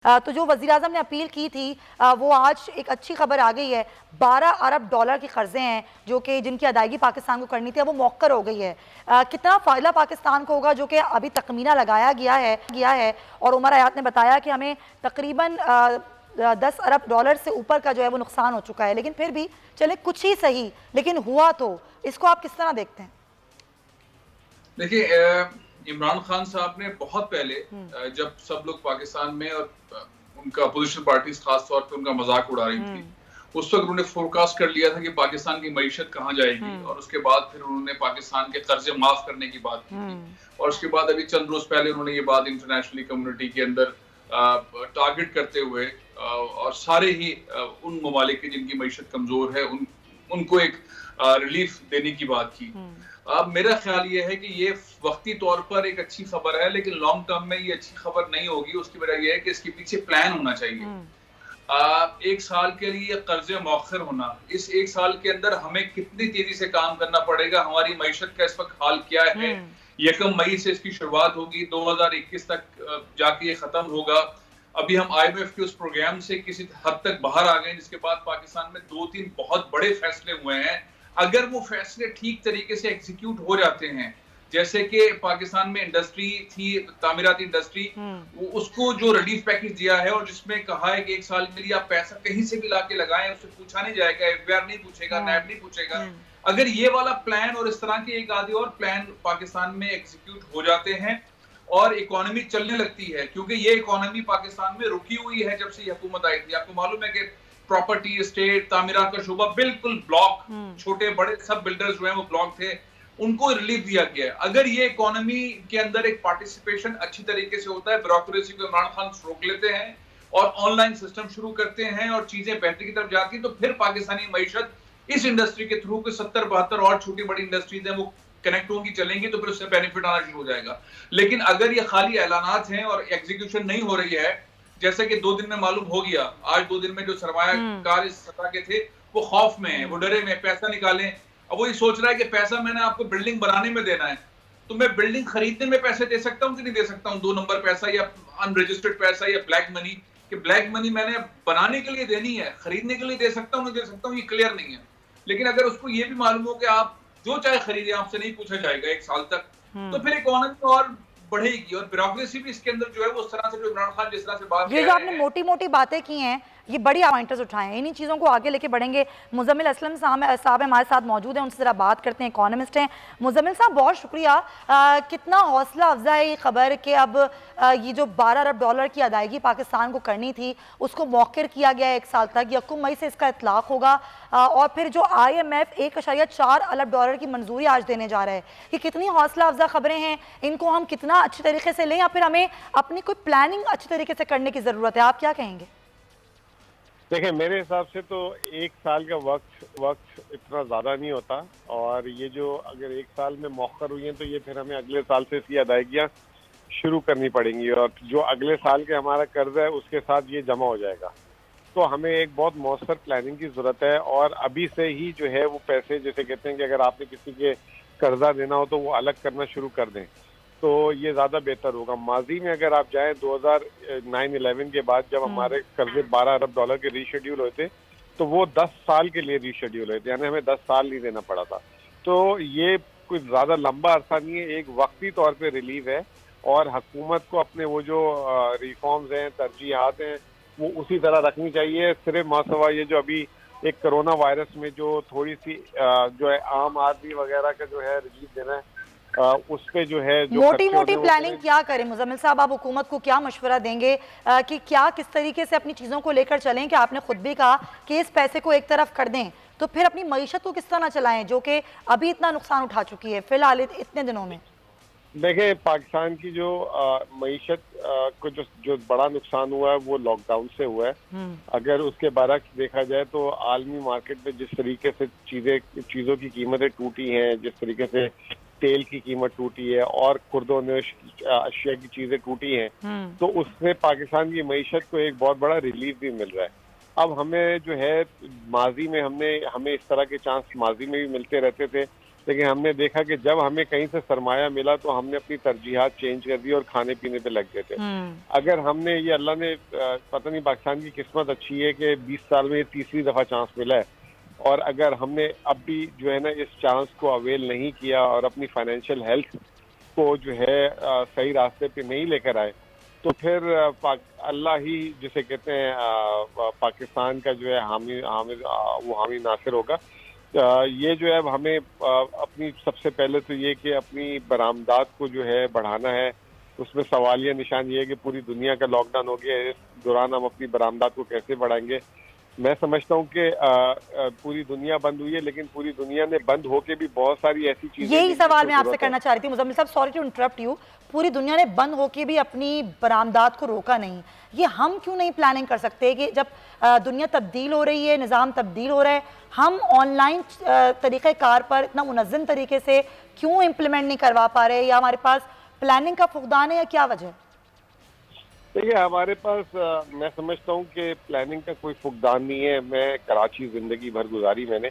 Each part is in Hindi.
तो जो वज़ीर-ए-आज़म ने अपील की थी वो आज एक अच्छी खबर आ गई है। 12 अरब डॉलर के कर्जे हैं जो कि जिनकी अदायगी पाकिस्तान को करनी थी, अब वो मौक्कर हो गई है। कितना फ़ायदा पाकिस्तान को होगा, जो कि अभी तखमीना लगाया गया है और उमर हयात ने बताया कि हमें तकरीबन 10 अरब डॉलर से ऊपर का जो है वो नुकसान हो चुका है। लेकिन फिर भी चले कुछ ही सही, लेकिन हुआ तो। इसको आप किस तरह देखते हैं? देखिए, इमरान खान साहब ने बहुत पहले जब सब लोग पाकिस्तान में और उनका अपोजिशन पार्टीज खास तौर पे उनका मजाक उड़ा रही थी, उस वक्त उन्होंने फोरकास्ट कर लिया था कि पाकिस्तान की मईशत कहाँ जाएगी, और उसके बाद फिर उन्होंने पाकिस्तान के कर्जे माफ करने की बात की थी। और उसके बाद अभी चंद रोज पहले उन्होंने ये बात इंटरनेशनल कम्युनिटी के अंदर टारगेट करते हुए और सारे ही उन ममालिक की जिनकी मईशत कमजोर है उनको एक रिलीफ देने की बात की। अब मेरा ख्याल ये है कि ये वक्ती तौर पर एक अच्छी खबर है, लेकिन लॉन्ग टर्म में ये अच्छी खबर नहीं होगी। उसकी वजह यह है कि इसके पीछे प्लान होना चाहिए। एक साल के लिए कर्जे मौखर होना, इस एक साल के अंदर हमें कितनी तेजी से काम करना पड़ेगा, हमारी मईशत का इस वक्त हाल क्या है। 1 मई से इसकी शुरुआत होगी, 2021 तक जाके ये खत्म होगा। अभी हम IMF के उस प्रोग्राम से किसी हद तक बाहर आ गए, जिसके बाद पाकिस्तान में 2-3 बहुत बड़े फैसले हुए हैं। अगर वो फैसले ठीक तरीके से एग्जीक्यूट हो जाते हैं, जैसे कि पाकिस्तान में इंडस्ट्री थी, तामीराती इंडस्ट्री, उसको जो रिलीफ पैकेज दिया है और जिसमें कहा है कि 1 साल के लिए आप पैसा कहीं से भी लाके लगाएं, उससे पूछा नहीं जाएगा, FBR नहीं पूछेगा, नैब नहीं पूछेगा। अगर ये वाला प्लान और इस तरह के एक आधे और प्लान पाकिस्तान में एग्जीक्यूट हो जाते हैं और इकोनॉमी चलने लगती है, क्योंकि ये इकोनॉमी पाकिस्तान में रुकी हुई है जब से ये हुकूमत आई थी। आपको मालूम है कि प्रॉपर्टी, एस्टेट, तामीरात का शोबा बिल्कुल ब्लॉक, छोटे बड़े सब बिल्डर्स जो हैं वो ब्लॉक थे, उनको रिलीफ दिया गया है। अगर ये इकोनॉमी के अंदर एक पार्टिसिपेशन अच्छी तरीके से होता है, ब्यूरोक्रेसी को इमरान खान रोक लेते हैं और ऑनलाइन सिस्टम शुरू करते हैं और चीजें बेहतरी की तरफ जाती है, तो फिर पाकिस्तानी मईशत इस इंडस्ट्री के थ्रू के 70-72 और छोटी बड़ी इंडस्ट्रीज हैं वो कनेक्ट होंगी, चलेंगी, तो फिर उससे बेनिफिट आना शुरू हो जाएगा। लेकिन अगर ये खाली ऐलानात हैं और एग्जीक्यूशन नहीं हो रही है, जैसे कि 2 दिन में मालूम हो गया, आज 2 दिन में जो सरमायाकार इस सतह के थे वो खौफ में है, वो डरे में, पैसा निकालें। अब वो ये सोच रहा है कि पैसा मैंने आपको बिल्डिंग बनाने में देना है, तो मैं बिल्डिंग खरीदने में पैसे दे सकता हूं कि नहीं दे सकता हूं, 2 नंबर पैसा या अनरजिस्टर्ड पैसा या ब्लैक मनी, कि ब्लैक मनी मैंने बनाने के लिए देनी है, खरीदने के लिए दे सकता हूं, नहीं दे सकता हूं, ये क्लियर नहीं है। लेकिन अगर उसको ये भी मालूम हो कि आप जो चाहे खरीदे, आपसे नहीं पूछा जाएगा 1 साल तक, तो फिर इकोनॉमी और बढ़ेगी और ब्यूरोक्रेसी भी इसके अंदर जो है वो उस तरह से, जो इमरान खान जिस तरह से बात ये कह जो रहे आपने हैं। मोटी-मोटी बातें की हैं, ये बड़ी पॉइंटर्स उठाए हैं। इन्हीं चीज़ों को आगे लेके बढ़ेंगे। मुज़म्मिल असलम साहब हमारे साथ मौजूद हैं, उनसे ज़रा बात करते हैं, इकोनॉमिस्ट हैं। मुज़म्मिल साहब, बहुत शुक्रिया। कितना हौसला अफ़ज़ा है ये खबर कि अब ये जो 12 अरब डॉलर की अदायगी पाकिस्तान को करनी थी, उसको मौखिर किया गया है 1 साल तक। 1 मई से इसका इतलाक़ होगा और फिर जो IMF 1.4 अरब डॉलर की मंजूरी आज देने जा रहा है। ये कितनी हौसला अफ़ज़ा खबरें हैं, इनको हम कितना अच्छी तरीके से लें या फिर हमें अपनी कोई प्लानिंग अच्छी तरीके से करने की ज़रूरत है? आप क्या कहेंगे? देखिए, मेरे हिसाब से तो 1 साल का वक्त इतना ज़्यादा नहीं होता, और ये जो अगर 1 साल में मौखर हुई हैं तो ये फिर हमें अगले साल से इसकी अदायगियाँ शुरू करनी पड़ेंगी, और जो अगले साल के हमारा कर्ज है उसके साथ ये जमा हो जाएगा। तो हमें एक बहुत मौसर प्लानिंग की ज़रूरत है, और अभी से ही जो है वो पैसे, जैसे कहते हैं कि अगर आपने किसी के कर्जा देना हो तो वो अलग करना शुरू कर दें, तो ये ज़्यादा बेहतर होगा। माजी में अगर आप जाएं 2009-11 के बाद, जब हमारे कर्जे 12 अरब डॉलर के रीशेड्यूल हुए थे, तो वो 10 साल के लिए रीशेड्यूल हुए थे, यानी हमें 10 साल नहीं देना पड़ा था। तो ये कोई ज़्यादा लंबा अरसा नहीं है, एक वक्ती तौर पे रिलीफ है, और हुकूमत को अपने वो जो रिफॉर्म्स हैं, तरजीहात हैं, वो उसी तरह रखनी चाहिए। सिर्फ मासवा ये जो अभी एक कोरोना वायरस में जो थोड़ी सी जो है आम आदमी वगैरह का जो है रिलीफ देना है, उस पे जो है जो मोटी-मोटी प्लानिंग क्या करें? मुज़म्मिल साहब, आप हुकूमत को क्या मशवरा देंगे कि क्या किस तरीके से अपनी चीज़ों को लेकर चलें कि आपने खुद भी कहा कि इस पैसे को एक तरफ कर दें, तो फिर अपनी मईशत को किस तरह चलाएं जो कि अभी इतना नुकसान उठा चुकी है फिलहाल इतने दिनों में? देखें, पाकिस्तान की जो मईशत को जो बड़ा नुकसान हुआ है वो लॉकडाउन से हुआ है। अगर उसके बरक्स देखा जाए तो आलमी मार्केट में जिस तरीके से चीज़ों की कीमतें टूटी हैं, जिस तरीके से तेल की कीमत टूटी है और खुर्दोनश अशिया की चीज़ें टूटी हैं, तो उससे पाकिस्तान की मईशत को एक बहुत बड़ा रिलीफ भी मिल रहा है। अब हमें जो है, माजी में हमें इस तरह के चांस माजी में भी मिलते रहते थे, लेकिन हमने देखा कि जब हमें कहीं से सरमाया मिला तो हमने अपनी तरजीहात चेंज कर दी और खाने पीने पे लग गए थे। अगर हमने ये अल्लाह ने पता नहीं पाकिस्तान की किस्मत अच्छी है कि 20 साल में ये तीसरी दफा चांस मिला है, और अगर हमने अब भी जो है ना इस चांस को अवेल नहीं किया और अपनी फाइनेंशियल हेल्थ को जो है सही रास्ते पे नहीं लेकर आए, तो फिर अल्लाह ही जिसे कहते हैं पाकिस्तान का जो है हामी नासिर होगा। ये जो है अब हमें अपनी सबसे पहले तो ये कि अपनी बरामदात को जो है बढ़ाना है। उसमें सवालिया निशान ये है कि पूरी दुनिया का लॉकडाउन हो गया है, इस दौरान हम अपनी बरामदात को कैसे बढ़ाएंगे। मैं समझता हूँ कि पूरी दुनिया बंद हुई है, लेकिन पूरी दुनिया ने बंद होके भी बहुत सारी ऐसी चीजें, यही सवाल मैं आपसे करना चाह रही थी मुजम्मिल साहब, सॉरी टू इंटरप्ट यू। पूरी दुनिया ने बंद होके भी अपनी बरामदात को रोका नहीं, ये हम क्यों नहीं प्लानिंग कर सकते कि जब दुनिया तब्दील हो रही है, निज़ाम तब्दील हो रहा है, हम ऑनलाइन तरीक़ेकार पर इतना मुनज़्ज़म तरीके से क्यों इम्प्लीमेंट नहीं करवा पा रहे, या हमारे पास प्लानिंग का फुकदान है, या क्या वजह? देखिए, हमारे पास मैं समझता हूँ कि प्लानिंग का कोई फुकदान नहीं है। मैं कराची जिंदगी भर गुजारी मैंने,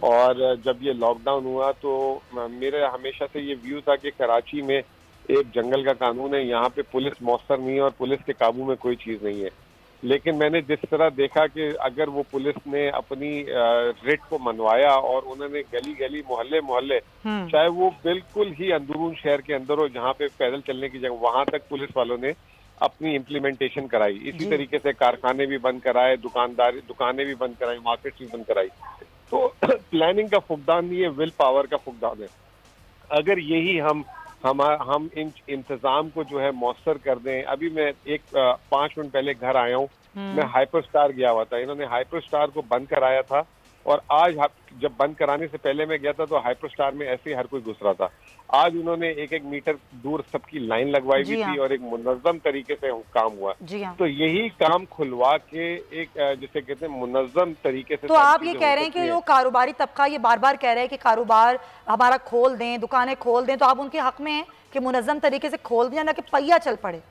और जब ये लॉकडाउन हुआ तो मेरे हमेशा से ये व्यू था कि कराची में एक जंगल का कानून है, यहाँ पे पुलिस मौसर नहीं है और पुलिस के काबू में कोई चीज नहीं है। लेकिन मैंने जिस तरह देखा कि अगर वो पुलिस ने अपनी रिट को मनवाया और उन्होंने गली गली मोहल्ले मोहल्ले, चाहे वो बिल्कुल ही अंदरून शहर के अंदर हो जहाँ पे पैदल चलने की जगह, वहां तक पुलिस वालों ने अपनी इम्प्लीमेंटेशन कराई। इसी तरीके से कारखाने भी बंद कराए, दुकानें भी बंद कराई, मार्केट भी बंद कराई। तो प्लानिंग का फुकदान नहीं है, विल पावर का फुकदान है। अगर यही हम इन इंतजाम को जो है मौसर कर दें। अभी मैं 5 मिनट पहले घर आया हूँ, मैं हाइपर स्टार गया हुआ था, इन्होंने हाइपर स्टार को बंद कराया था, और आज जब बंद कराने से पहले मैं गया था तो हाइपर स्टार में ऐसे ही हर कोई घुस रहा था। आज उन्होंने 1-1 मीटर दूर सबकी लाइन लगवाई हुई थी और एक मुनज़्ज़म तरीके से काम हुआ। तो यही काम खुलवा के एक जिसे कहते हैं मुनज़्ज़म तरीके से। तो आप ये कह रहे हैं कि जो कारोबारी तबका ये बार बार कह रहे हैं कि कारोबार हमारा खोल दें, दुकानें खोल दें, तो आप उनके हक में हैं कि मुनज़्ज़म तरीके से खोल दें, ना कि पहिया चल पड़े?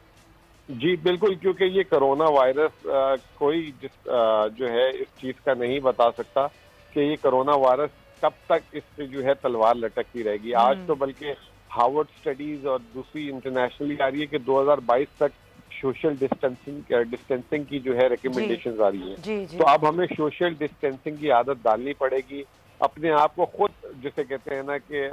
जी बिल्कुल, क्योंकि ये कोरोना वायरस कोई जो है इस चीज का नहीं बता सकता कि ये कोरोना वायरस कब तक इस पे जो है तलवार लटकती रहेगी। आज तो बल्कि हार्वर्ड स्टडीज और दूसरी इंटरनेशनली आ रही है कि 2022 तक सोशल डिस्टेंसिंग की जो है रिकमेंडेशंस आ रही है। तो अब हमें सोशल डिस्टेंसिंग की आदत डालनी पड़ेगी, अपने आप को खुद जिसे कहते हैं ना कि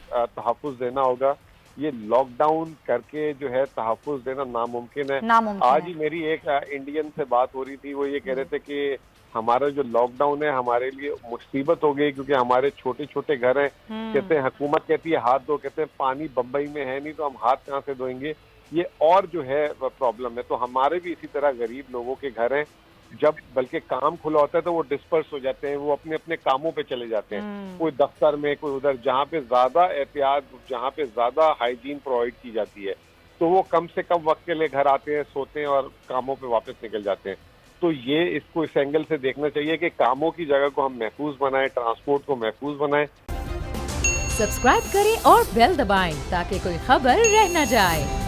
तहफ़्फ़ुज़ देना होगा। ये लॉकडाउन करके जो है तहफ़्फ़ुज़ देना नामुमकिन है। आज ही मेरी एक इंडियन से बात हो रही थी, वो ये कह रहे थे कि हमारा जो लॉकडाउन है हमारे लिए मुसीबत हो गई, क्योंकि हमारे छोटे छोटे घर हैं। कहते हैं हुकूमत कहती है हाथ धो, कहते हैं पानी बम्बई में है नहीं तो हम हाथ कहाँ से धोएंगे, ये और जो है प्रॉब्लम है। तो हमारे भी इसी तरह गरीब लोगों के घर हैं, जब बल्कि काम खुला होता है तो वो डिस्पर्स हो जाते हैं, वो अपने अपने कामों पे चले जाते हैं, कोई दफ्तर में, कोई उधर, जहाँ पे ज्यादा एहतियात, जहाँ पे ज्यादा हाइजीन प्रोवाइड की जाती है, तो वो कम से कम वक्त के लिए घर आते हैं, सोते हैं और कामों पे वापस निकल जाते हैं। तो ये इसको इस एंगल से देखना चाहिए कि कामों की जगह को हम महफूज बनाएं, ट्रांसपोर्ट को महफूज बनाएं। सब्सक्राइब करें और बेल दबाएं ताकि कोई खबर रह न जाए।